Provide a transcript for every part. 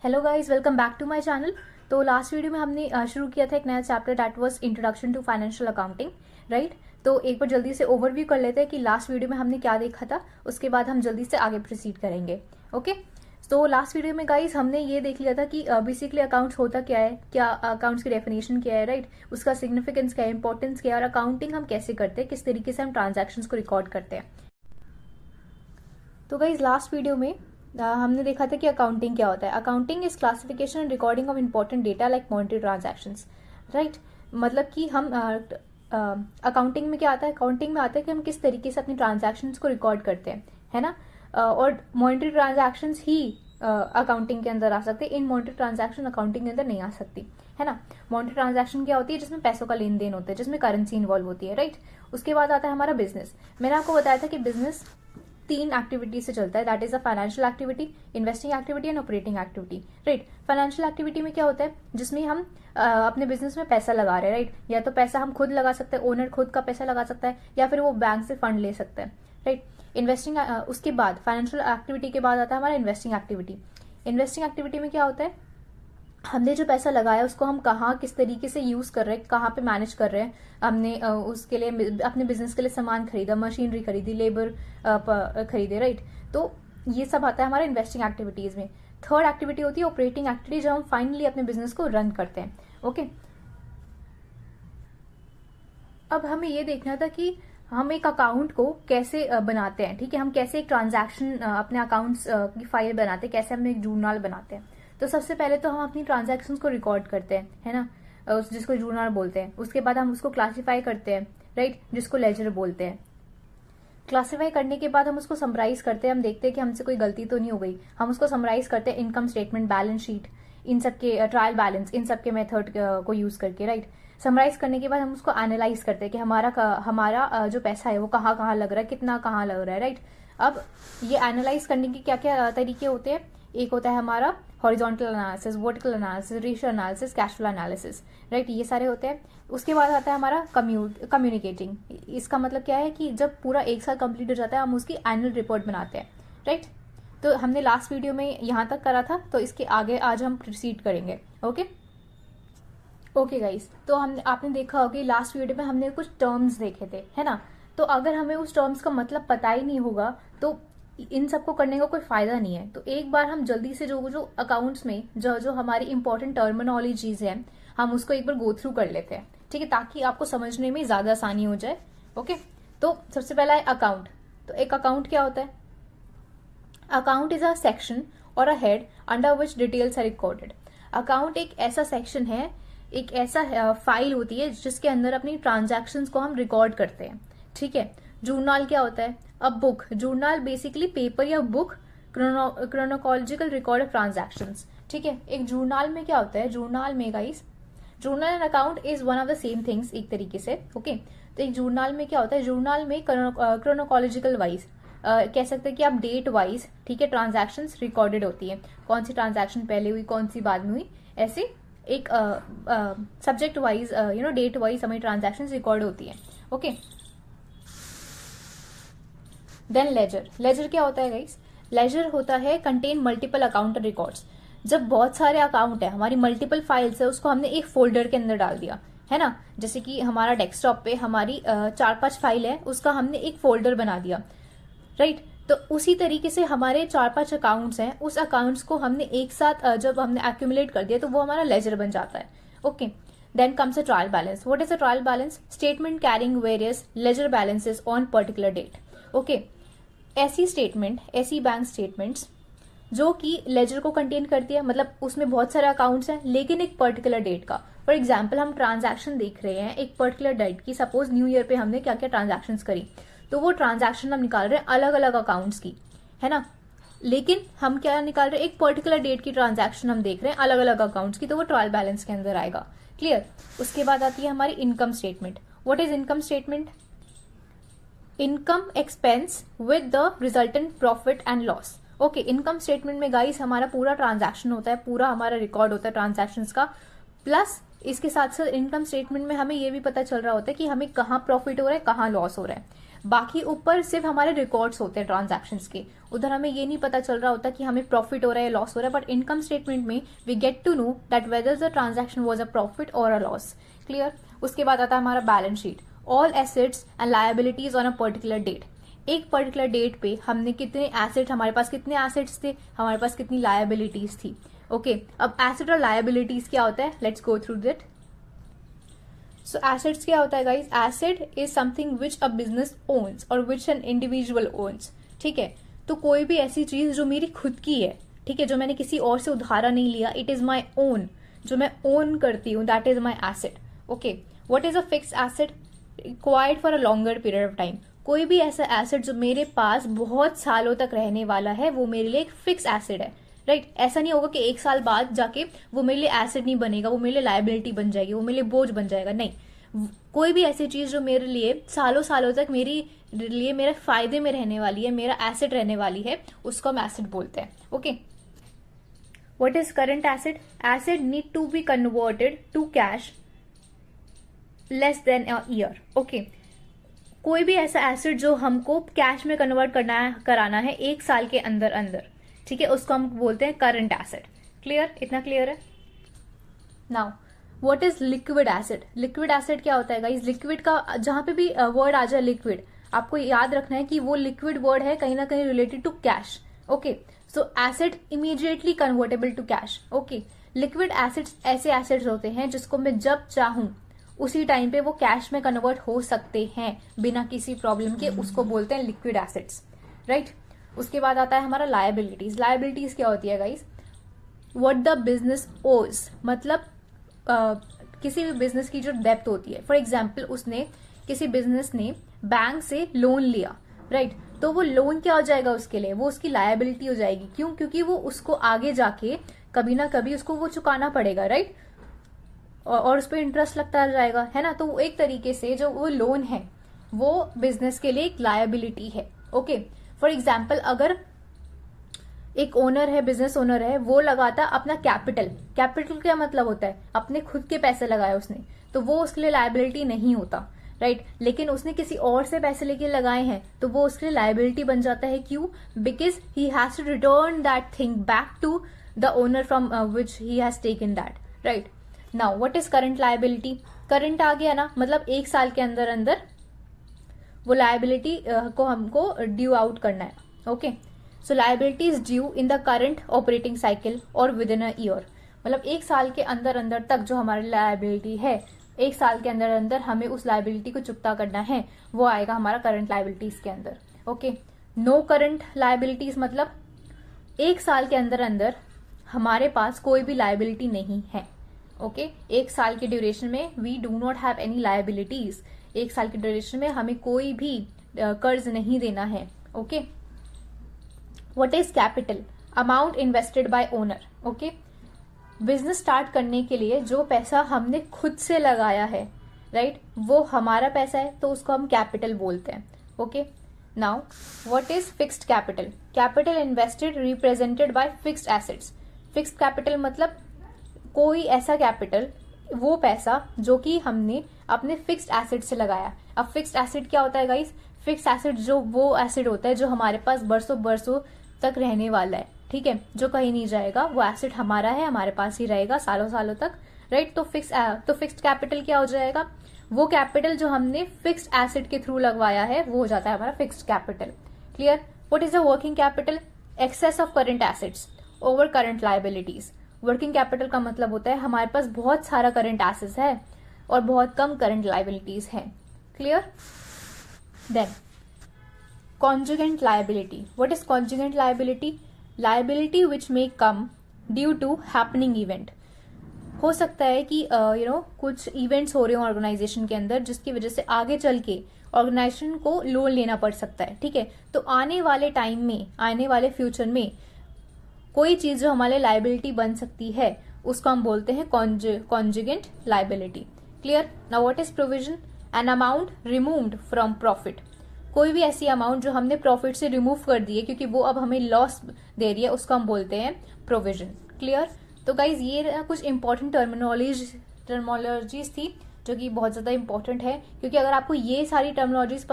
Hello guys, welcome back to my channel. तो last video में हमने शुरू किया था एक नया chapter that was introduction to financial accounting, right. तो एक बार जल्दी से ओवरव्यू कर लेते हैं कि लास्ट वीडियो में हमने क्या देखा था, उसके बाद हम जल्दी से आगे प्रोसीड करेंगे। ओके, तो लास्ट वीडियो में गाइस हमने ये देख लिया था कि बेसिकली अकाउंट्स होता क्या है, क्या अकाउंट्स की डेफिनेशन क्या है, राइट, उसका सिग्निफिकेंस क्या है, इंपॉर्टेंस क्या है, और अकाउंटिंग हम कैसे करते हैं, किस तरीके से हम ट्रांजैक्शंस को रिकॉर्ड करते हैं। तो गाइस लास्ट वीडियो में हमने देखा था कि अकाउंटिंग क्या होता है। Accounting is classification and recording of important data like monetary transactions, right. मतलब कि हम अकाउंटिंग में क्या आता है, अकाउंटिंग में आता है कि हम किस तरीके से अपनी ट्रांजैक्शंस को रिकॉर्ड करते हैं, है ना। और मॉनेटरी ट्रांजैक्शंस ही अकाउंटिंग के अंदर आ सकते हैं, इन मॉनेटरी ट्रांजैक्शन अकाउंटिंग के अंदर नहीं आ सकती, है ना। मॉनेटरी ट्रांजैक्शन क्या होती है, जिसमें पैसों का लेन देन होता है, जिसमें करेंसी इन्वॉल्व होती है, राइट। उसके बाद आता है हमारा बिजनेस। मैंने आपको बताया था कि बिजनेस तीन एक्टिविटी से चलता है, that is a financial activity, investing activity and operating activity, right. Financial activity में क्या होता है, जिसमें हम अपने बिजनेस में पैसा लगा रहे हैं, राइट। या तो पैसा हम खुद लगा सकते हैं, ओनर खुद का पैसा लगा सकता है, या फिर वो बैंक से फंड ले सकता है, राइट। इन्वेस्टिंग उसके बाद फाइनेंशियल एक्टिविटी के बाद आता है हमारा इन्वेस्टिंग एक्टिविटी। इन्वेस्टिंग एक्टिविटी में क्या होता है, हमने जो पैसा लगाया उसको हम कहाँ किस तरीके से यूज कर रहे हैं, कहाँ पे मैनेज कर रहे हैं। हमने उसके लिए अपने बिजनेस के लिए सामान खरीदा, मशीनरी खरीदी, लेबर खरीदे, राइट। तो ये सब आता है हमारे इन्वेस्टिंग एक्टिविटीज में। थर्ड एक्टिविटी होती है ऑपरेटिंग एक्टिविटी, जब हम फाइनली अपने बिजनेस को रन करते हैं। ओके, अब हमें ये देखना था कि हम एक अकाउंट को कैसे बनाते हैं, ठीक है। हम कैसे एक ट्रांजैक्शन अपने अकाउंट्स की फाइल बनाते हैं, कैसे हम एक जूर्नल बनाते हैं। तो सबसे पहले तो हम अपनी ट्रांजैक्शंस को रिकॉर्ड करते हैं, है ना, जिसको जूर्नल बोलते हैं। उसके बाद हम उसको क्लासिफाई करते हैं, राइट, जिसको लेजर बोलते हैं। क्लासिफाई करने के बाद हम उसको समराइज करते हैं, हम देखते हैं कि हमसे कोई गलती तो नहीं हो गई, हम उसको समराइज करते हैं इनकम स्टेटमेंट, बैलेंस शीट, इन सब के ट्रायल बैलेंस, इन सब के मेथड को यूज करके, राइट। समराइज करने के बाद हम उसको एनालाइज करते हैं कि हमारा जो पैसा है वो कहाँ कहाँ लग रहा है, कितना कहाँ लग रहा है, राइट। अब ये एनालाइज करने के क्या क्या तरीके होते हैं, एक होता है हमारा horizontal analysis, vertical analysis, ratio analysis, cash flow analysis, right, ये सारे होते हैं। उसके बाद आता है हमारा कम्युनिकेटिंग। इसका मतलब क्या है कि जब पूरा एक साल कंप्लीट हो जाता है हम उसकी एनुअल रिपोर्ट बनाते हैं, राइट। तो हमने लास्ट वीडियो में यहाँ तक करा था, तो इसके आगे आज हम प्रोसीड करेंगे। ओके गाइस, तो आपने देखा होगा कि लास्ट वीडियो में हमने कुछ टर्म्स देखे थे, है ना। तो अगर हमें उस टर्म्स का मतलब पता ही नहीं होगा तो इन सबको करने का कोई फायदा नहीं है। तो एक बार हम जल्दी से जो अकाउंट्स में जो जो हमारी इंपॉर्टेंट टर्मिनोलॉजीज है, हम उसको एक बार गो थ्रू कर लेते हैं, ठीक है, ताकि आपको समझने में ज्यादा आसानी हो जाए। ओके, तो सबसे पहला है अकाउंट। तो एक अकाउंट क्या होता है, अकाउंट इज अ सेक्शन और a head under which details are recorded. Account एक ऐसा सेक्शन है, एक ऐसा फाइल होती है जिसके अंदर अपनी ट्रांजैक्शंस को हम रिकॉर्ड करते हैं, ठीक है। जूर्नल क्या होता है, अब बुक, जूर्नल बेसिकली पेपर या book, chronological record of transactions, ठीक है। एक जूर्नल में क्या होता है, जूर्नल में guys, journal and account is one of the same things एक तरीके से। ओके, तो एक जूर्नल में क्या होता है, जूर्नल में क्रोनोलॉजिकल वाइज कह सकते हैं कि आप डेट वाइज, ठीक है, ट्रांजैक्शंस रिकॉर्डेड होती है, कौन सी ट्रांजैक्शन पहले हुई, कौन सी बाद में हुई, ऐसे एक सब्जेक्ट वाइज डेट वाइज हमारी ट्रांजैक्शन रिकॉर्ड होती है। Okay, then laser. लेजर क्या होता है गाइस, लेजर होता है कंटेन मल्टीपल अकाउंट रिकॉर्ड्स। जब बहुत सारे अकाउंट है, हमारी मल्टीपल फाइल्स है, उसको हमने एक फोल्डर के अंदर डाल दिया, है ना। जैसे कि हमारा डेस्कटॉप पे हमारी 4-5 फाइल है, उसका हमने एक फोल्डर बना दिया, राइट। तो उसी तरीके से हमारे 4-5 अकाउंट्स हैं, उस अकाउंट्स को हमने एक साथ जब हमने एक्यूमुलेट कर दिया तो वो हमारा लेजर बन जाता है। Okay, then comes a trial balance. What is a trial balance, statement carrying various ledger balances on particular date. Okay, ऐसी स्टेटमेंट, ऐसी बैंक स्टेटमेंट्स जो कि लेजर को कंटेन करती है, मतलब उसमें बहुत सारे अकाउंट्स हैं लेकिन एक पर्टिकुलर डेट का। फॉर एग्जाम्पल हम ट्रांजैक्शन देख रहे हैं एक पर्टिकुलर डेट की, सपोज न्यू ईयर पे हमने क्या क्या ट्रांजैक्शन करी, तो वो ट्रांजैक्शन हम निकाल रहे हैं अलग अलग अकाउंट्स की, है ना। लेकिन हम क्या निकाल रहे हैं, एक पर्टिकुलर डेट की ट्रांजैक्शन हम देख रहे हैं अलग अलग अकाउंट्स की, तो वो ट्रायल बैलेंस के अंदर आएगा। क्लियर। उसके बाद आती है हमारी income statement. What is income statement, income expense with the resultant profit and loss. Okay, income statement में गाइस हमारा पूरा ट्रांजैक्शन होता है, पूरा हमारा रिकॉर्ड होता है ट्रांजैक्शन का, प्लस इसके साथ साथ इनकम स्टेटमेंट में हमें ये भी पता चल रहा होता है कि हमें कहाँ प्रॉफिट हो रहा है, कहाँ लॉस हो रहा है। बाकी ऊपर सिर्फ हमारे रिकॉर्ड्स होते हैं ट्रांजैक्शंस के, उधर हमें ये नहीं पता चल रहा होता कि हमें प्रॉफिट हो रहा है या लॉस हो रहा है, बट इनकम स्टेटमेंट में we get to know that whether the transaction was a profit और अ लॉस। क्लियर। उसके बाद आता है हमारा balance sheet, all assets and liabilities on a particular date. एक पर्टिकुलर डेट पे हमने कितने एसेट, हमारे पास कितने एसेट्स थे, हमारे पास कितनी लायबिलिटीज थी। ओके अब एसेट और लायबिलिटीज क्या होता है, let's go through that. So assets क्या होता है guys, asset is something which a business owns और विच एन इंडिविजुअल ओन्स। ठीक है, तो कोई भी ऐसी चीज जो मेरी खुद की है, ठीक है, जो मैंने किसी और से उधारा नहीं लिया, इट इज माई ओन, जो मैं ओन करती हूँ, that is my asset. Okay what is a fixed asset, required for a longer period of time. कोई भी ऐसा एसेट जो मेरे पास बहुत सालों तक रहने वाला है, वो मेरे लिए एक फिक्स एसेट है। राइट ऐसा नहीं होगा कि एक साल बाद जाके वो मेरे लिए एसेट नहीं बनेगा, वो मेरे लिए लायबिलिटी बन जाएगी, वो मेरे लिए बोझ बन जाएगा। नहीं, कोई भी ऐसी चीज जो मेरे लिए सालों सालों तक मेरे लिए मेरे फायदे में रहने वाली है, मेरा एसेट रहने वाली है, उसको हम एसेट बोलते हैं। Okay what is current asset, asset need to be converted to cash less than a year. Okay कोई भी ऐसा एसेट जो हमको कैश में कन्वर्ट कराना है एक साल के अंदर अंदर, ठीक है, उसको हम बोलते हैं करंट एसेट। क्लियर, इतना क्लियर है। Now what is liquid asset, liquid asset क्या होता है गाइस, लिक्विड का जहां पे भी वर्ड आ जाए लिक्विड, आपको याद रखना है कि वो लिक्विड वर्ड है कहीं ना कहीं related to cash. Okay so asset immediately convertible to cash. Okay liquid assets ऐसे एसेट्स होते हैं जिसको मैं जब चाहूं उसी टाइम पे वो कैश में कन्वर्ट हो सकते हैं बिना किसी प्रॉब्लम के, उसको बोलते हैं लिक्विड एसेट्स। राइट उसके बाद आता है हमारा लायबिलिटीज। लायबिलिटीज क्या होती है गाइस, व्हाट द बिजनेस ओज, मतलब किसी भी बिजनेस की जो डेप्थ होती है। फॉर एग्जाम्पल उसने किसी बिजनेस ने बैंक से लोन लिया, राइट तो वो लोन क्या हो जाएगा उसके लिए, वो उसकी लायबिलिटी हो जाएगी। क्यों, क्योंकि वो उसको आगे जाके कभी ना कभी उसको वो चुकाना पड़ेगा, राइट और उस पर इंटरेस्ट लगता जाएगा, है ना। तो वो एक तरीके से जो वो लोन है वो बिजनेस के लिए एक लायबिलिटी है। ओके फॉर एग्जाम्पल अगर एक ओनर है, बिजनेस ओनर है, वो लगाता अपना कैपिटल, कैपिटल क्या मतलब होता है, अपने खुद के पैसे लगाए उसने, तो वो उसके लिए लायबिलिटी नहीं होता, राइट लेकिन उसने किसी और से पैसे लेके लगाए हैं तो वो उसके लिए लायबिलिटी बन जाता है। क्यों, because he has to return that thing back to the owner from which he has taken that, right. Now what is current liability, current आ गया ना, मतलब एक साल के अंदर अंदर वो लायबिलिटी को हमको ड्यू आउट करना है। Okay so liability is due in the current operating cycle और विद इन अ ईयर, मतलब एक साल के अंदर अंदर तक जो हमारी लायबिलिटी है, एक साल के अंदर अंदर हमें उस लायबिलिटी को चुकता करना है, वो आएगा हमारा करंट लायबिलिटीज के अंदर। ओके नो करंट लायबिलिटीज मतलब एक साल के अंदर अंदर हमारे पास कोई भी लायबिलिटी नहीं है। ओके एक साल के ड्यूरेशन में we do not have any liabilities, एक साल के ड्यूरेशन में हमें कोई भी कर्ज नहीं देना है। Okay what is capital, amount invested bye owner. Okay business start करने के लिए जो पैसा हमने खुद से लगाया है, राइट वो हमारा पैसा है, तो उसको हम कैपिटल बोलते हैं। Okay now what is fixed capital, capital invested represented by fixed assets. Fixed capital मतलब कोई ऐसा कैपिटल, वो पैसा जो कि हमने अपने फिक्स्ड एसेट से लगाया। अब फिक्स्ड एसेट क्या होता है गाइस, फिक्स्ड एसेट जो वो एसेट होता है जो हमारे पास बरसों बरसों तक रहने वाला है, ठीक है, जो कहीं नहीं जाएगा, वो एसेट हमारा है, हमारे पास ही रहेगा सालों सालों तक, राइट। तो फिक्स्ड कैपिटल क्या हो जाएगा, वो कैपिटल जो हमने फिक्स्ड एसेट के थ्रू लगवाया है वो हो जाता है हमारा fixed capital. Clear. What is the working capital, excess of current assets over current liabilities. Working capital का मतलब होता है हमारे पास बहुत सारा करंट एसेट्स है और बहुत कम करंट लायबिलिटीज है। Clear. Then contingent liability, what is contingent liability, liability which may come due to happening event. हो सकता है कि कुछ इवेंट्स हो रहे हो ऑर्गेनाइजेशन के अंदर जिसकी वजह से आगे चल के ऑर्गेनाइजेशन को लोन लेना पड़ सकता है, ठीक है। तो आने वाले टाइम में, आने वाले फ्यूचर में कोई चीज जो हमारे लायबिलिटी बन सकती है उसको हम बोलते हैं contingent liability. Clear. Now what is provision, an amount removed from profit. कोई भी ऐसी अमाउंट जो हमने प्रॉफिट से रिमूव कर दी है क्योंकि वो अब हमें लॉस दे रही है, उसको हम बोलते हैं प्रोविजन। क्लियर। तो गाइज ये कुछ इंपॉर्टेंट टर्मिनोलॉजीज थी जो कि बहुत ज़्यादा इंपॉर्टेंट है, क्योंकि अगर आपको ये सारी टर्मिनोलॉजीज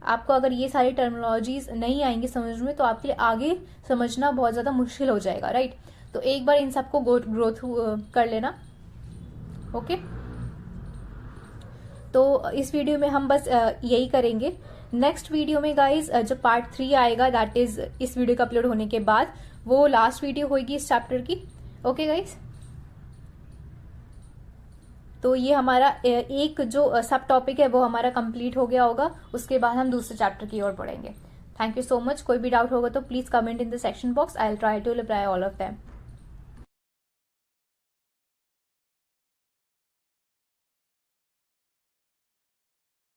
आपको अगर ये सारी टर्मिनोलॉजीज नहीं आएंगी समझ में, तो आपके लिए आगे समझना बहुत ज़्यादा मुश्किल हो जाएगा, राइट। तो एक बार इन सबको ग्रो थ्रू कर लेना, ओके। तो इस वीडियो में हम बस यही करेंगे। नेक्स्ट वीडियो में गाइज जो पार्ट 3 आएगा, दैट इज इस वीडियो का अपलोड होने के बाद, वो लास्ट वीडियो होगी इस चैप्टर की, ओके गाइज। तो ये हमारा एक जो सब टॉपिक है वो हमारा कंप्लीट हो गया होगा, उसके बाद हम दूसरे चैप्टर की ओर बढ़ेंगे। Thank you so much. कोई भी डाउट होगा तो please comment in the section box, I will try to reply all of them.